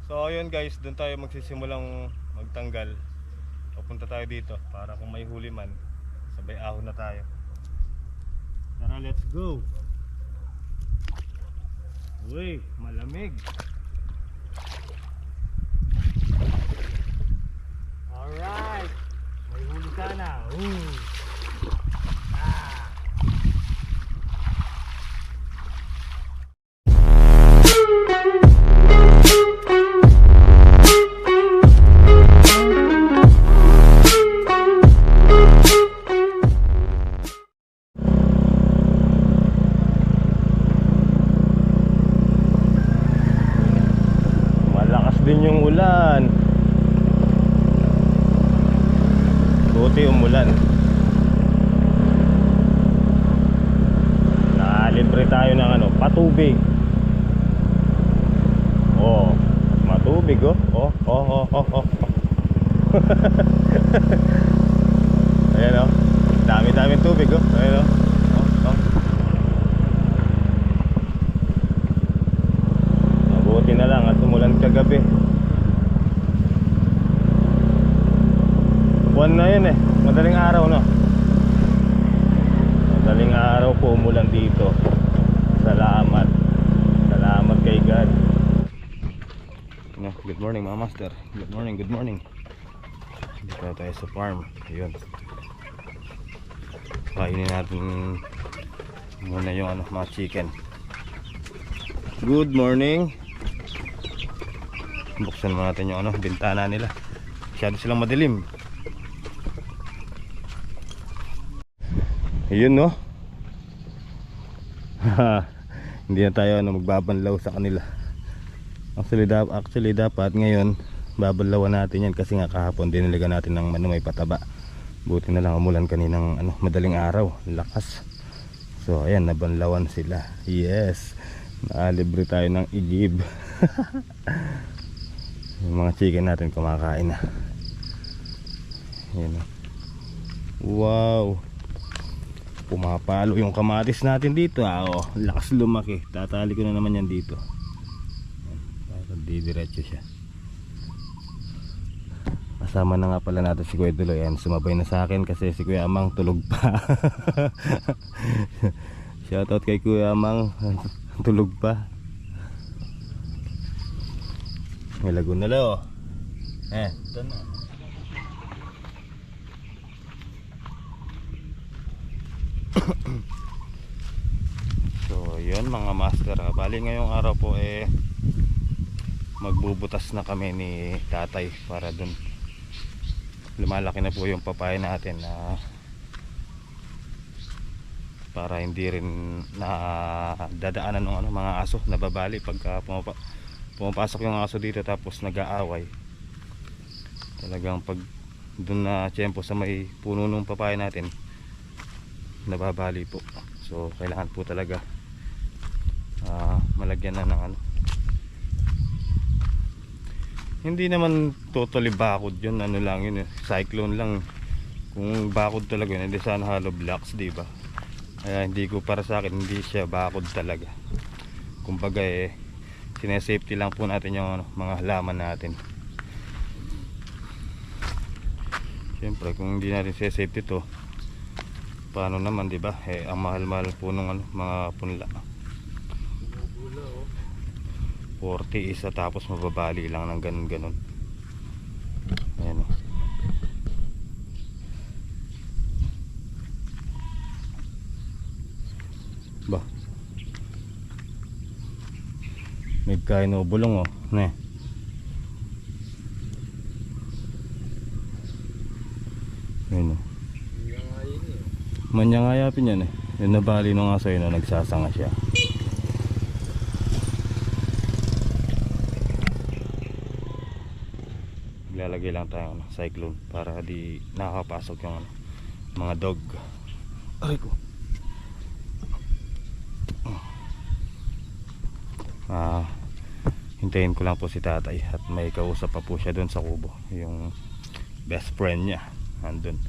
So ayun guys, doon tayo magsisimulang magtanggal. Papunta tayo dito para kung may huli man, sabay ahon na tayo. Tara, let's go. Uy, malamig. Alright, may huli sana. Malakas din yung ulan. Buti umulan. Libre tayo ng patubig. Oh, matubig oh. Oh. Ayan oh. Dami-daming tubig oh. Ayan oh. Mabuti na lang at umulan kagabi. Buwan na yun eh. Madaling araw no. Madaling araw po umulan dito. Salamat. Salamat kay God. Good morning mga master. Good morning. Dito tayo sa farm. Ayun. Kainin natin muna yung mga chicken. Good morning. Buksan mo natin yung bintana nila. Masyado silang madilim. Ayun no. Hindi na tayo magbabanlaw sa kanila. Actually dapat ngayon babanlawan natin yan kasi nga kahapon diniligan natin ng may pataba. Buti na lang umulan kaninang madaling araw, lakas. So ayan, nabanlawan sila. Yes. Nakalibre tayo ng igib. Yung mga chicken natin kumakain na. Ayan. Wow. Pumapalo yung kamatis natin dito oh, lakas lumaki. Tatali ko na naman yan dito. Para didiretso siya. Kasama na nga pala natin si Kuya Duloy. Yan, sumabay na sa akin kasi si Kuya Amang tulog pa. Shoutout kay Kuya Amang. Tulog pa. May lagun na lo. Ito na. So yun mga master, bali ngayong araw po magbubutas na kami ni tatay para dun lumalaki na po yung papaya natin para hindi rin na dadaanan ng mga aso, nababali pagka pumapasok yung aso dito tapos nag-aaway. Talagang pag dun na tiyempo sa may puno ng papaya natin nababali po. So kailangan po talaga malagyan na ng hindi naman totally bakod yun, lang yun cyclone lang. Kung bakod talaga yun, hindi sana hollow blocks, diba? Kaya hindi ko, para sa akin hindi siya bakod talaga. Kumbaga sinesafety lang po natin yung mga halaman natin. Siyempre kung hindi natin safety to, paano naman, diba? Ang mahal-mahal po nung mga punla. 40 isa tapos mababali lang ng ganun. Ayan o. Ba, may kain o bulong o. Ne. Ayan o. Manyangayapin yan yung nabali nung aso yun nagsasanga siya. Lalagay lang tayo cyclone para di nakakapasok yung mga dog. Aray ko. Hintayin ko lang po si tatay at may kausap pa po siya doon sa kubo, yung best friend niya andun.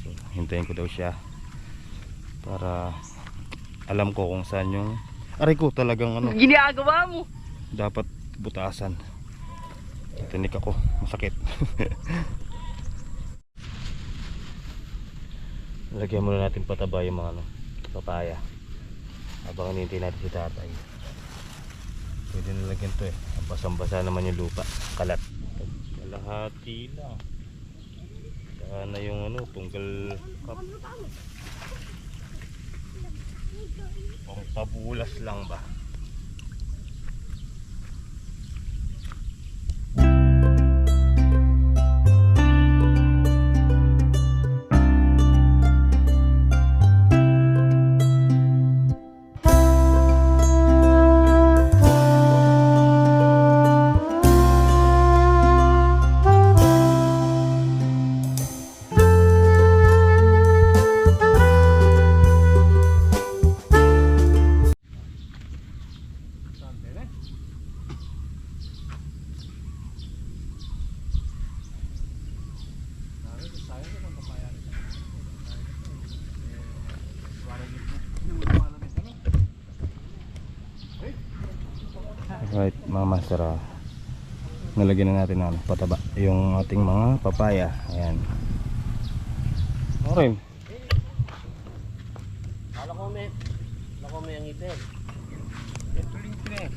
So hintayin ko daw siya para alam ko kung saan yung aray ko talagang ginagawa mo. dapat butasan. Tinik ako, masakit. Lagyan muna natin pataba yung mga papaya habang hinihintay natin si tatay. Pwede na lagyan to basang-basa naman yung lupa, kalat. Kalahati lang. Saka na yung tunggal cup. Pang pabulas lang ba? Right, mga master, nalagyan na natin ng pataba yung ating mga papaya. Ayan. Okay. Kala ko may ang ipin. Ito rin ito eh.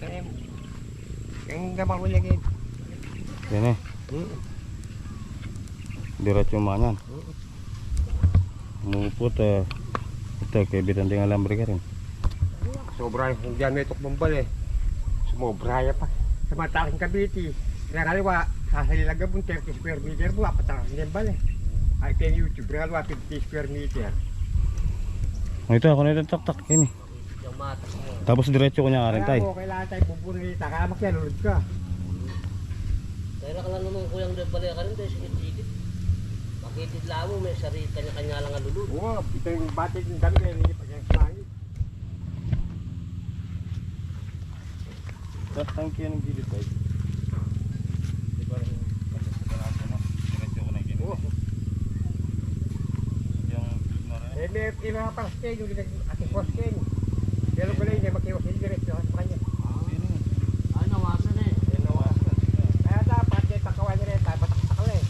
Kaya yung gamang ko lagay. Yan diretso manyan. Mupot ito kay bitan ting alambre ka rin. Sobra yung dyan may tukbambal eh. Sumobra pa. Sa mataking kabiti. Kaliwa, sa Halilagabon 30 square meter mo, apatakas ng bal eh. Ay kay YouTube, kaliwa 50 square meter. Ito ako na tak-tak ini. Yung matas mo. Tapos diretso ko niya rin tay. Kaya mo, kailangan tayo pupunita. Kaya makialulod ka. Kaya ka lang naman kuyang balik ka rin tayo sikit-sikit. Makitid lang mo, may sarili kanya-kanya lang ang lulod. Oo, ito yung batid ng dami kaya hindi pa kaya sangit. Thank you ng gilid tay. Diba rin diretso ko na yung gilid. Yung Eh, may ipapaske yung ating poske. Pero balay niya makiwas yung diretso sa kanya. Ay, nawasan eh. Kaya dapat yung takawan niya rin tayo, batak-takal eh.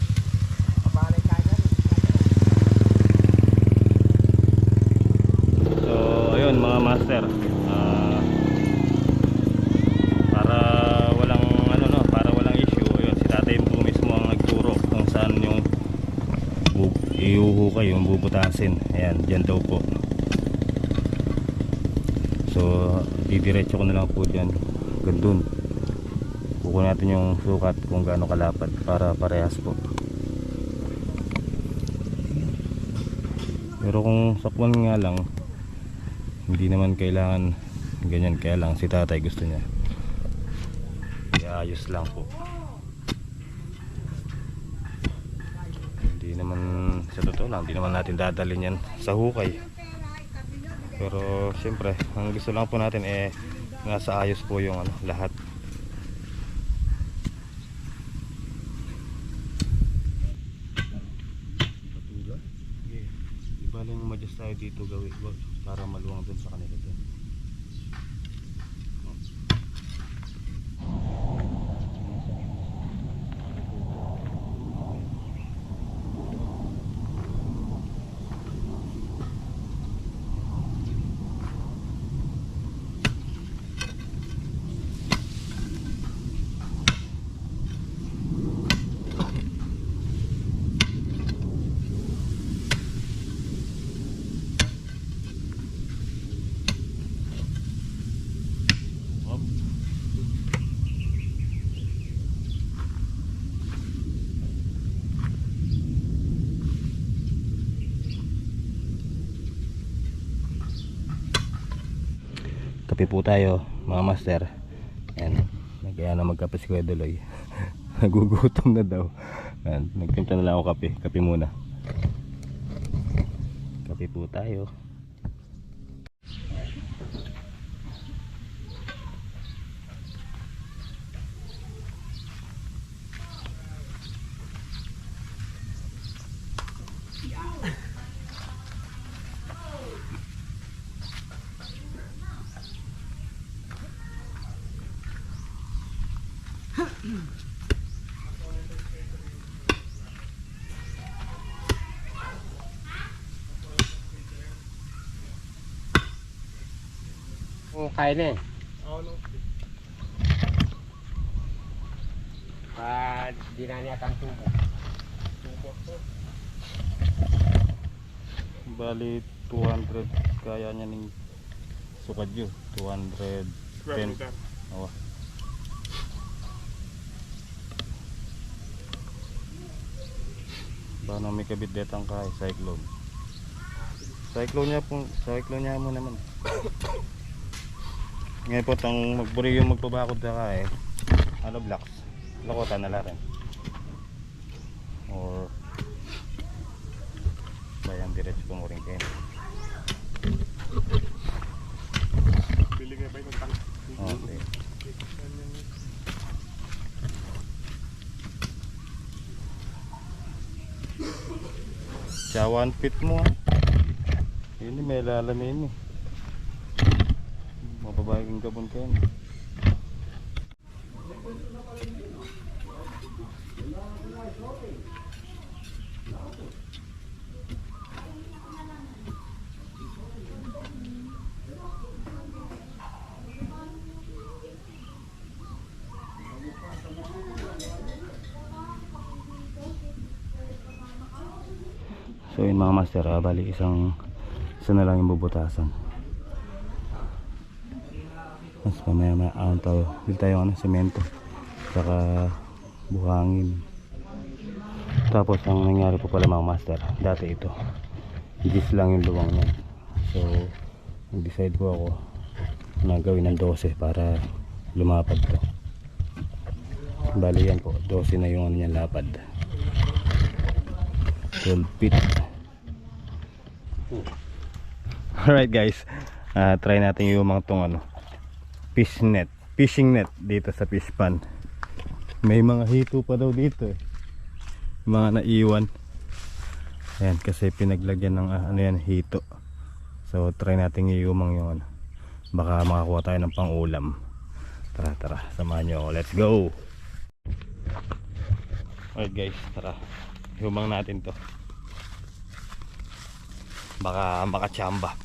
Kabalay kanya. So ayun mga master, para walang para walang issue, ayun si tatay po mismo ang nagturo kung saan yung iuhukay, yung bubutasin. Ayan, dyan daw po. So didiretso ko na lang po dyan gandun. Kukunin natin yung sukat kung gaano kalapad para parehas po. Pero kung sakwan nga lang, hindi naman kailangan ganyan, kaya lang si tatay gusto niya iayos lang po. Hindi naman, sa totoo lang, hindi naman natin dadalhin yan sa hukay. Pero siyempre ang gusto lang po natin nasa ayos po yung lahat. Ibaling ma-adjust tayo dito gawin para maluwang dun sa kanila dun. Kape po tayo mga master. Ayan, nagkaya na magkape si Kuya Duloy. Nagugutom na daw. Ayan, nagtimpla na lang ako kape. Kape muna. Kape po tayo. Oo, kaya na eh. Di na niya kang tubo. Bali 200 kaya niya ning sukad yun. 210. Oo. Paano may kabit detang kaya cyclone. Cyclone niya mo naman. Ngayon po tang magburi yung magpabakod na kaya ano blocks. Lokotan na lang rin. Or bayan diretso kung ring kayo. Bili nga ba yung tang? Okay. Sa 1 feet mo ah. Ini may lalamin eh. Mababayang gabon kayo. So yun mga master, bali isa na lang yung bubutasan. Mas mamaya tayo, bili tayo semento saka buhangin. Tapos ang nangyari po pala mga master, dati ito gis lang yung luwang niya. So nag-decide po ako na gawin ng 12 para lumapad to. Bali yan po, 12 na yung niya lapad. 12 feet. Alright guys, try natin yung mga tong fishing net dito sa fish pond. May mga hito pa daw dito eh, mga naiwan. Ayan, kasi pinaglagyan ng ano yan, hito. So try natin iumang yung baka makakuha tayo ng pang-ulam. Tara, samahan nyo, let's go. Alright guys, tara, iumang natin to. Baka makachamba.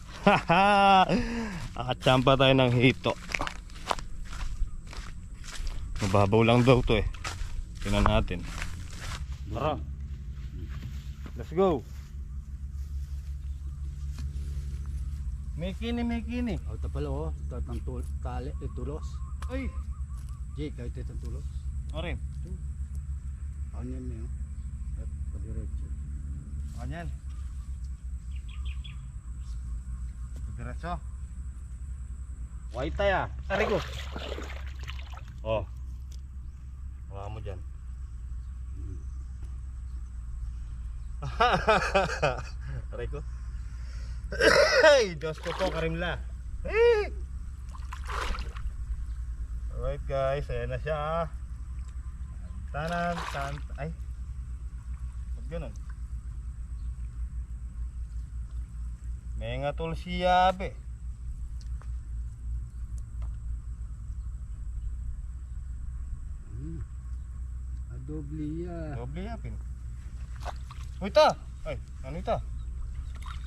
Makachamba tayo ng hito. Mababaw lang daw to eh. Tingnan natin. Tara, let's go. May kini. Ito pala oh, tatang tali, tulos. Ay, Jay, kahit itong tulos. orin. Anyan mo yun. At padiretso. Anyan. Diretso. White tayo. Tari ko. Oh. Wala mo dyan. Tari ko. Hey, Diyos ko po, karimla. Hey! Alright guys, ayan na siya. Ay. Ba't ganun? May nga tulsi yabe. Adobliya. Doble yapin. Uy ta! Ay, ano ita?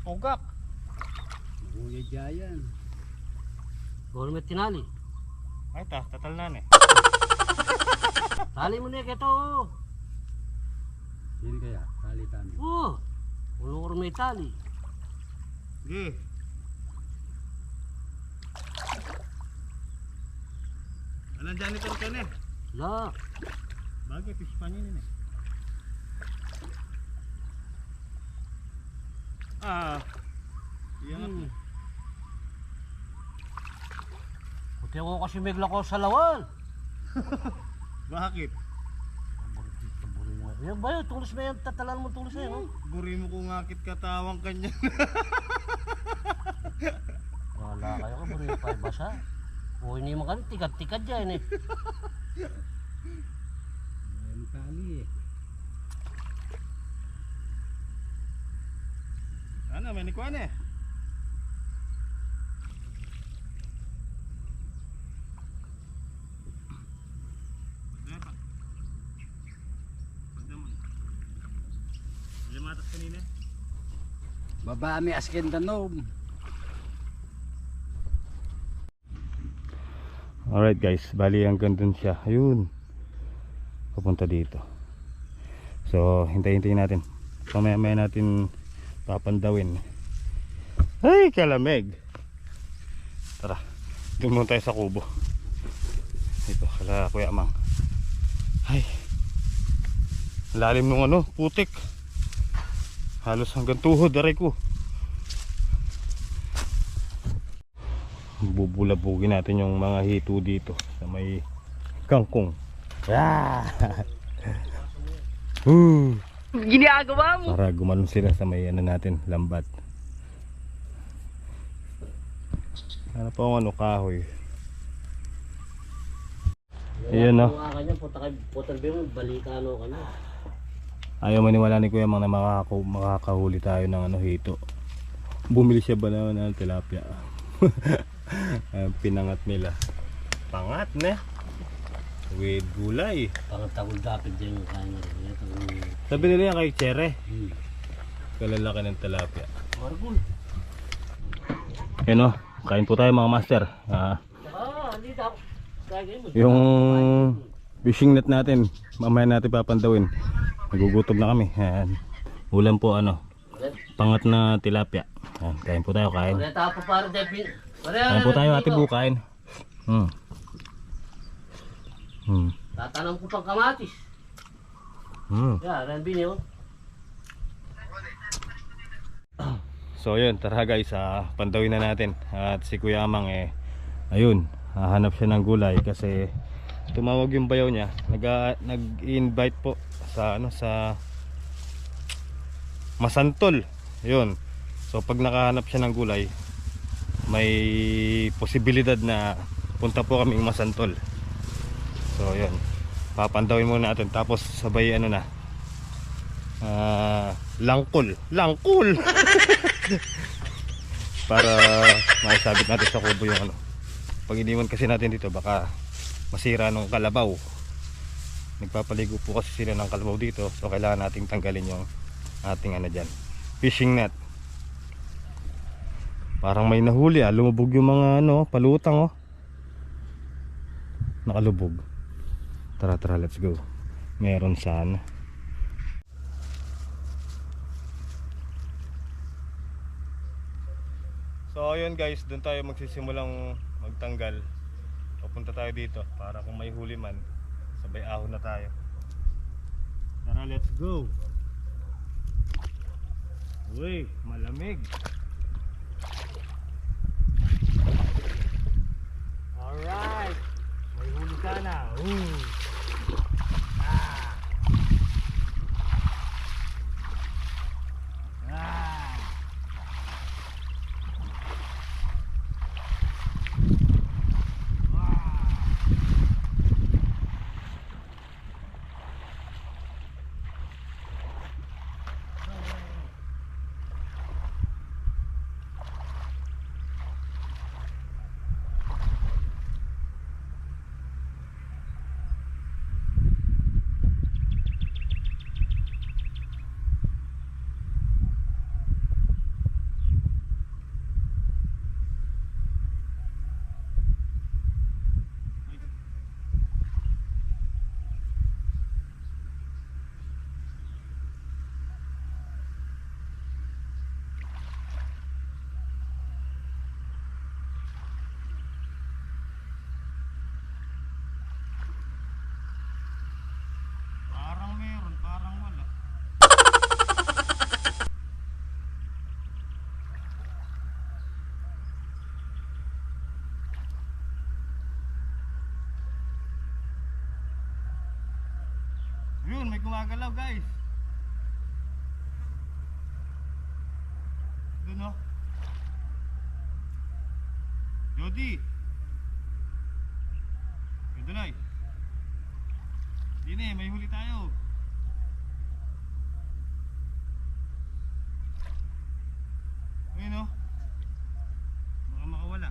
Tugak. Kuya Jayan. Gormet tinali. Ay ta, tatal na eh. Tali mo na ito. Sino kaya? Tali tami. Oh, ulur may tali. Sige. Alam dyan ito rin eh. La, Bagay, fish pan yun eh. Iyan Puti ako kasi bigla ko sa lawan. Bakit? Yan ba yun? Tulis ba yan? Tatalan mo tulis na yun, no? Guri mo kung ngakit katawang kanya. Wala kayo ka, buri pa basa. O hindi mo kami, tikad-tikad dyan eh. May tali eh. Ano, may nikuan eh. tumatas kanina. Babami askin danom. Alright guys, bali hanggang dun siya. Ayun. Papunta dito. So, hintayin natin. Mamaya natin papandawin. Ay, kalamig. Tara, doon muna tayo sa kubo. Dito, kala Kuya Amang. Ay, lalim nung ano, putik. Halos hanggang tuhod, aray ko. Bubulabugin natin yung mga hito dito sa may kangkong. Ah! Ginagawa mo? Para gumalon sila sa may ano natin, lambat. Ano pa ang ano, kahoy. Ayan, no? Kung kanya, putang mo, balikano ka na. Ayaw maniwala ni Kuya Mang na makakahuli tayo ng ano, hito. Bumili siya ba naman ng tilapia? Pinangat nila. Pangat na. With gulay. Pangtagol dapat din yung kanya rin. Sabi nila yan kay Chere. Hmm. Kalalaki ng tilapia. Margul. Yan o. Kain po tayo mga master. Hindi dapat. Kaya mo. Yung fishing net natin, mamaya natin papandawin. Nagugutom na kami. Yan. Ulam po ano, pangat na tilapia. Yan. Kain po tayo, kain. Wala tapo para Devin. Kain po tayo, ate Bu, kain. Tatanong ko pang kamatis. Yeah, Ranbin yun. So yun, tara guys, pandawin na natin. At si Kuya Amang ayun, hahanap siya ng gulay kasi tumawag yung bayaw niya. Nag-invite po sa ano, sa Masantol. Yun. So pag nakahanap siya ng gulay, may posibilidad na punta po kaming Masantol. So yun, papandawin muna natin. Tapos sabay ano na, langkol para maisabit natin sa kubo yung ano. Pag iniwan kasi natin dito, baka masira nung kalabaw. Nagpapaligo po kasi sila ng kalabaw dito. So kailangan nating tanggalin yung ating ano dyan, fishing net. Parang may nahuli, lumubog yung mga ano, palutang nakalubog. Tara, let's go. Meron sana. So ayun guys, doon tayo magsisimulang magtanggal. Papunta tayo dito para kung may huli man, sabay ahon na tayo. Tara, let's go. Uy, malamig. Alright, may huli sana. Parang meron, parang wala. Yun, may gumagalaw guys. Doon Jody. Yun doon ay. Dine, may huli tayo. Ayun baka makawala.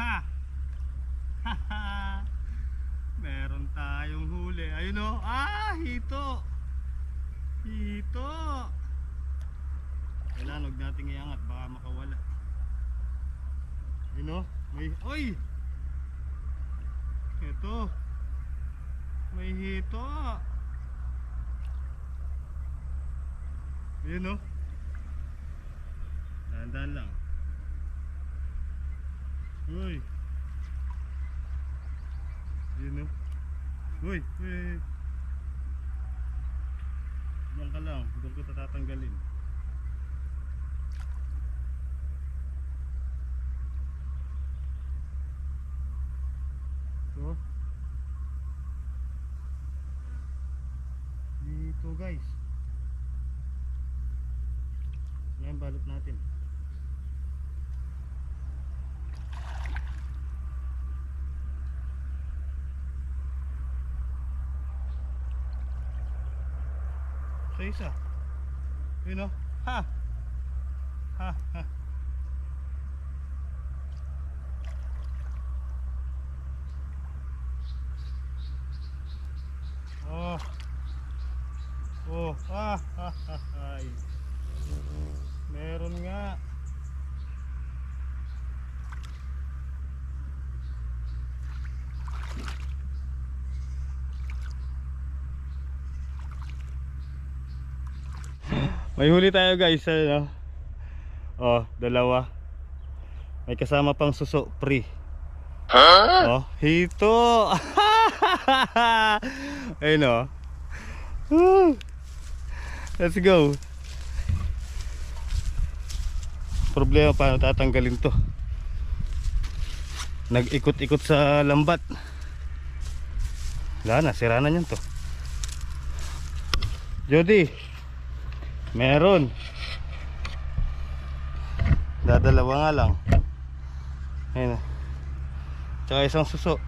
Ha! Ha! Meron tayong huli. Ayun hito. Hito! Kailangan huwag nating iangat, baka makawala. Yun o, may... Oy! Ito. May hito. Yun o. Dahan-dahan lang. Uy. Yun o. Uy, uy. Diyan ka lang, doon ko tatanggalin. So, dito guys. Yan, balot natin. So isa. Yun o. Ha! Ha! Ha! Oh. Oh. Ah! Ha! Ha! Ay. Meron nga. May huli tayo guys, ano? Oh, dalawa. May kasama pang suso, pre. Oh, hito. Ayun oh. Woo. Let's go. Problema paano tatanggalin to? Nag-ikot-ikot sa lambat. Wala na, sira na yan to. Jody, meron. Dadalawa nga lang. Ayun. Tsaka isang suso.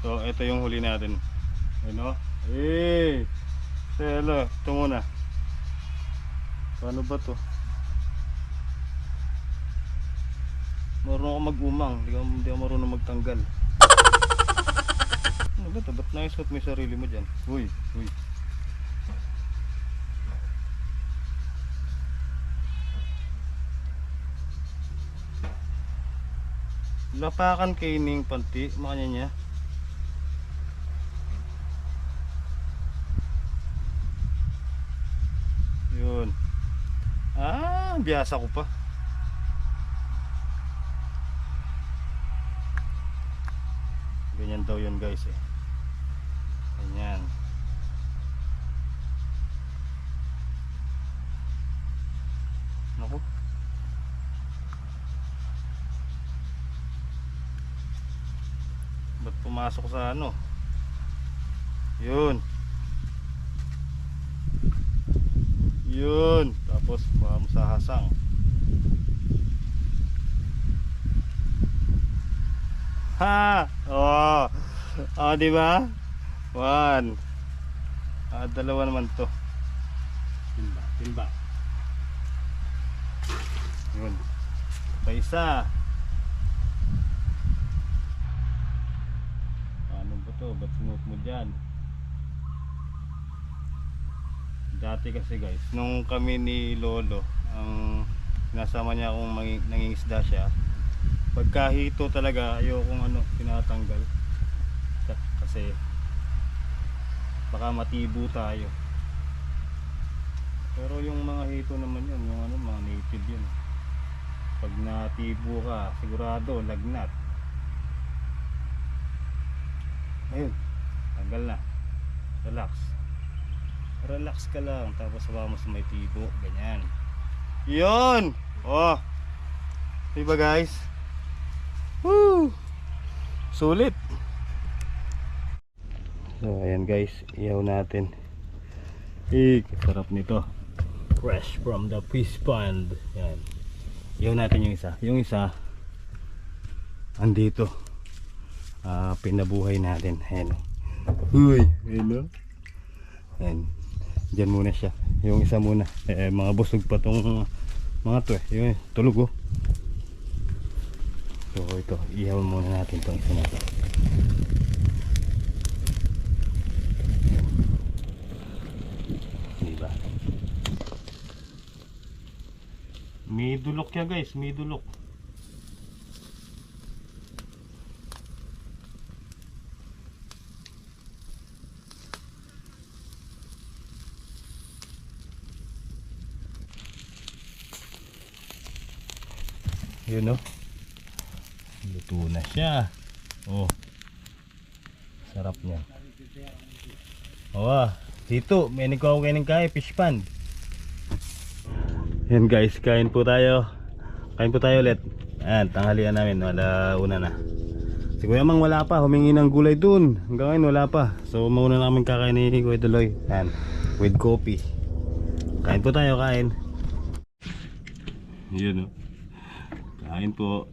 So ito yung huli natin. Ayun o. Eh, selo. Ito muna. Paano ba to? Marunong ako mag-umang. Hindi ako marunong magtanggal. Ano ba ito? Ba't naisot mo yung sarili mo dyan? Uy, uy. Lapakan kaining panti. Makanya niya. Yun. Ah, biyasa ko pa. Ganyan daw yun guys eh. Ganyan. Naku. Ba't pumasok sa ano? Yun. Yun. Tapos paham sa hasang. Ha! Oh. Ah, di ba? One. Ah, dalawa naman to. Timba, timba. Yun. Pa isa. Paano ba to? Ba't sinuot mo dyan? Dati kasi guys, nung kami ni Lolo, ang sinasama niya akong nangingisda siya. Pagkahito talaga, ayokong ano, tinatanggal. Kasi baka matibo tayo. Pero yung mga hito naman yun, yung ano, mga native yun. Pag natibo ka, sigurado lagnat. Ayun, tanggal na. Relax. Relax ka lang, tapos sabaw mo sa may tibo, ganyan. Yun! Oh! Diba guys? Woo! Sulit! So ayan guys, ihaw natin. Sarap nito. Fresh from the fish pond. Yan. Ihaw natin yung isa. Yung isa andito. Pinabuhay natin. Ayan. Uy! Ayan o. Ayan. Diyan muna siya. Yung isa muna. Mga busog pa tong mga to eh. Yung tulog oh. So ito, ihaw muna natin itong isa na to. sobra. May dulok ya guys, may dulok. Yun, no? Luto na siya. Oh. Sarap niya. Oh, dito may nagkaw kayo ng fish pan. Yan guys, kain po tayo. Kain po tayo ulit. Ayan, tanghalian namin. Wala, una na. Si Kuya Mang wala pa, humingi ng gulay dun. Hanggang ngayon wala pa. So mauna namin kakain ni Kuya Tuloy. Ayan, with coffee. Kain po tayo, kain. Yun, no? Kain po.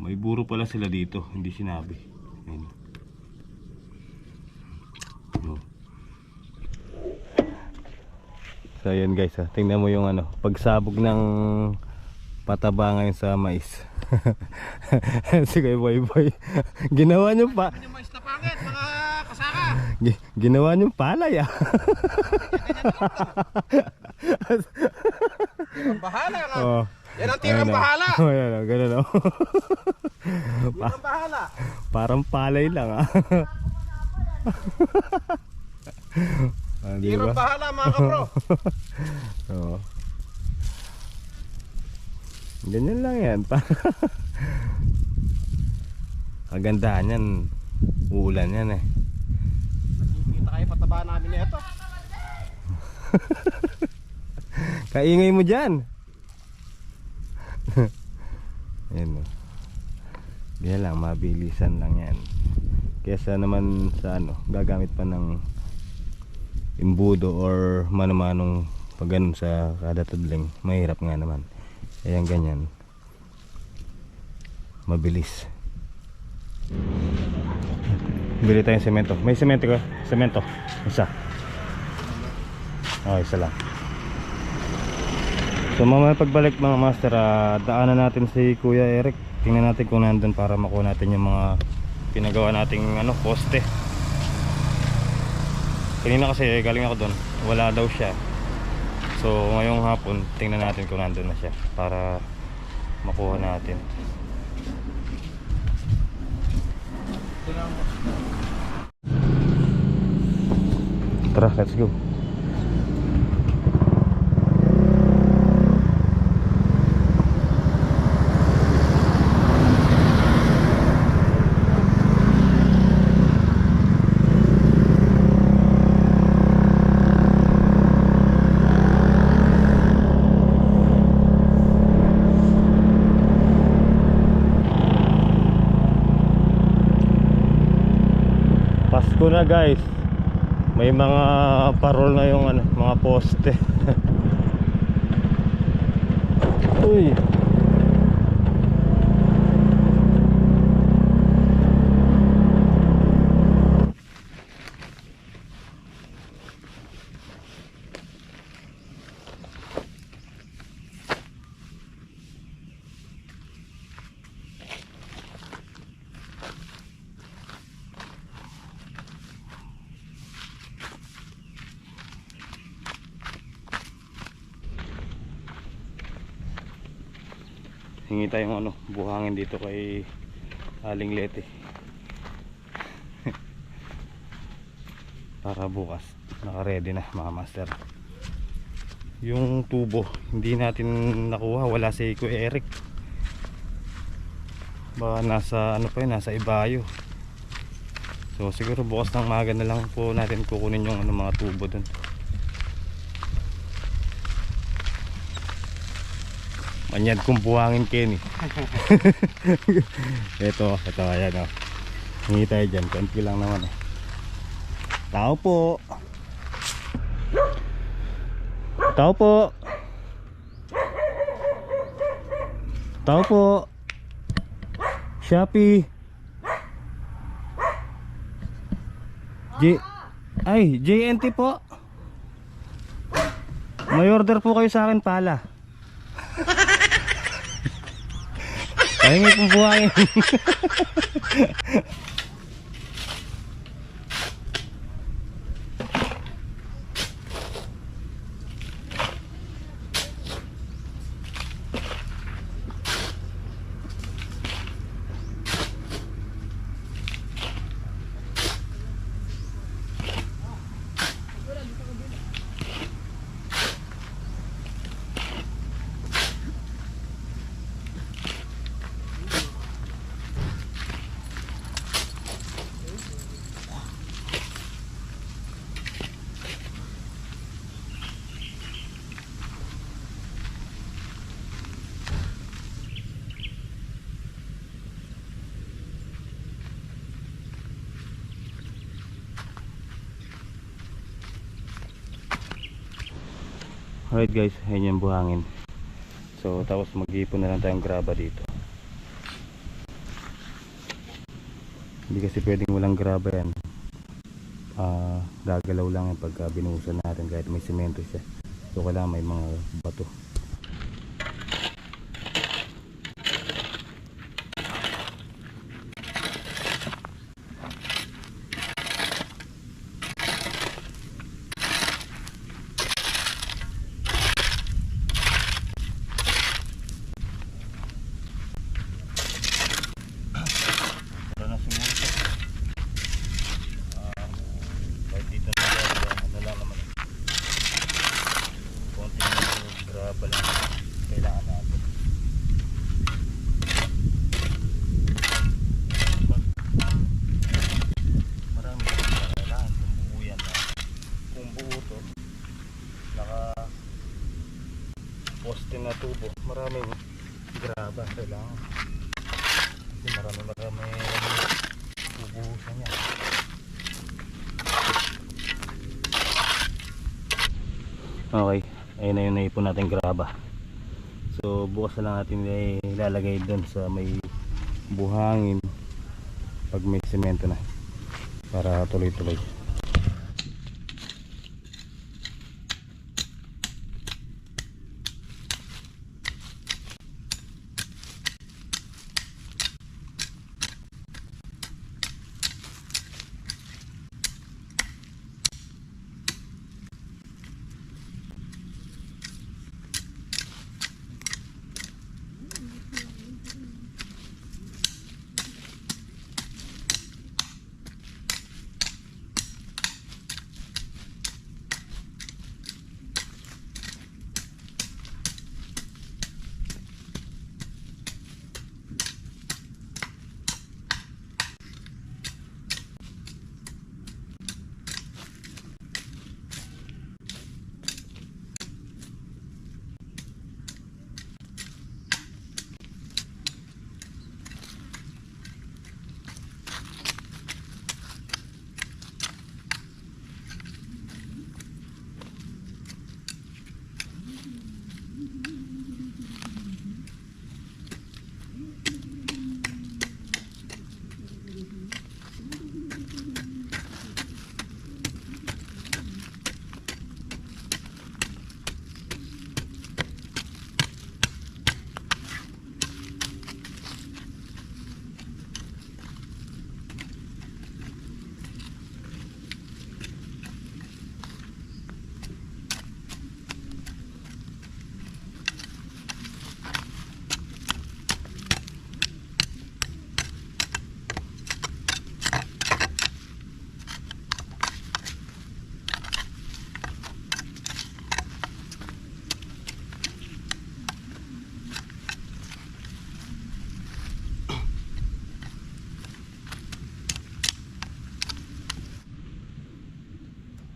May buro pala sila dito, hindi sinabi. Ayan. Oh. So ayan guys, tingnan mo yung pagsabog ng pataba ngayon sa mais. Sige boy boy. Ginawa niyo pa. Yung mais na pangit, mga kasaka. Ginawa niyo palay ah. Bahala ka. Oh. Yan ang tirang bahala. Oh, yan, ganun oh. Tirang bahala. Parang palay lang ah. Tirang bahala mga kapro. Oo. Ganyan lang yan. Kagandahan yan. Uulan yan eh. Nakikita kayo pataba namin ito. Kaingay mo dyan. Yan o. Yan lang, mabilisan lang yan. Kesa naman sa gagamit pa ng imbudo or mano-manong pag ganun sa kada tudling, mahirap nga naman. Ayan ganyan, mabilis. Bili tayong semento. May semento ka? Semento, isa. Okay, isa lang. So mamaya pagbalik mga master, daanan natin si Kuya Eric. Tingnan natin kung nandun para makuha natin yung mga pinagawa nating poste. Kanina kasi galing ako doon, wala daw siya. So ngayong hapon tingnan natin kung nandun na siya para makuha natin. Tara, let's go. Pasko na guys. May mga parol na yung mga poste. Uy. Hingi tayong buhangin dito kay Aling Leti. Para bukas naka-ready na mga master. Yung tubo hindi natin nakuha, wala si Kuya Eric. Baka nasa nasa Ibayo. So siguro bukas ng maga na lang po natin kukunin yung mga tubo dun. Manyad kong buhangin Kenny. Ito ayan o. Hingi tayo dyan, konti lang naman eh. Tao po. Tao po. Tao po. Shopee. JNT po. May order po kayo sa akin pala. Ay, may pumbuhangin. Alright guys, ayun yung buhangin. So tapos mag-iipon na lang tayong graba dito. Hindi kasi pwedeng walang graba yan. Gagalaw lang yan pagka binuhusan natin kahit may semento siya. So kailangan may mga bato. Poste na tubo, maraming graba kailangan kasi marami tubusan niya. Okay, ayun na yung naipon natin graba. So bukas na lang natin ilalagay doon sa may buhangin pag may semento na para tuloy-tuloy.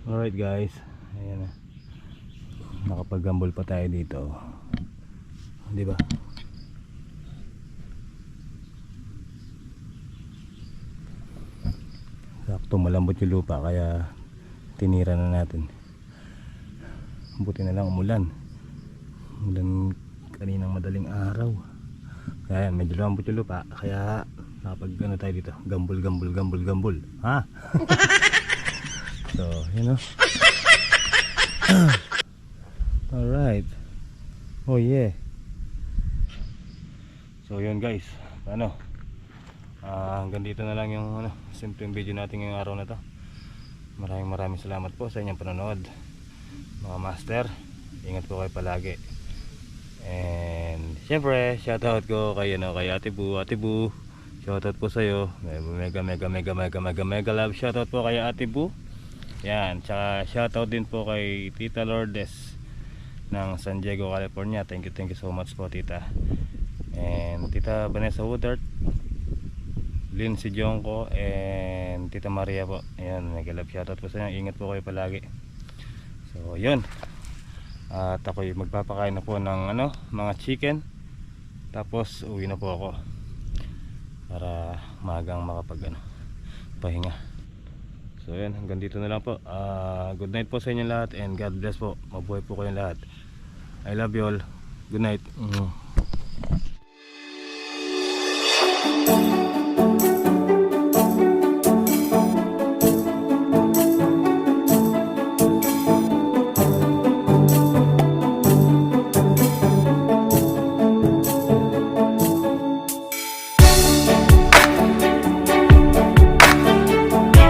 Alright guys, ayan na. Nakapag-gambol pa tayo dito. Di ba? Sakto malambot yung lupa kaya tinira na natin. Buti na lang umulan. Umulan kaninang madaling araw. Kaya medyo lambot yung lupa kaya nakapag ano tayo dito. Gambol. Ha? So, you know. Alright. Oh yeah. So, yun guys. Ano? Hanggang dito na lang yung simpleng video natin ngayong araw na to. Maraming salamat po sa inyong panonood. Mga master, ingat po kayo palagi. And syempre, shoutout ko kay Ate Bu. Ate Bu, shoutout po sa iyo. Mega love shoutout po kay Ate Bu. Yan, tsaka shoutout din po kay Tita Lourdes ng San Diego, California. Thank you so much po, Tita. And Tita Vanessa Woodard, Lindsay Jonko, and Tita Maria po. Ayan, nag-love shoutout po sa inyo. Ingat po kayo palagi. So, yun. At ako'y magpapakain na po ng mga chicken. Tapos, uwi na po ako para magang pahinga. So, yun. Hanggang dito na lang po. Good night po sa inyo lahat and God bless po. Mabuhay po kayong lahat. I love you all. Good night.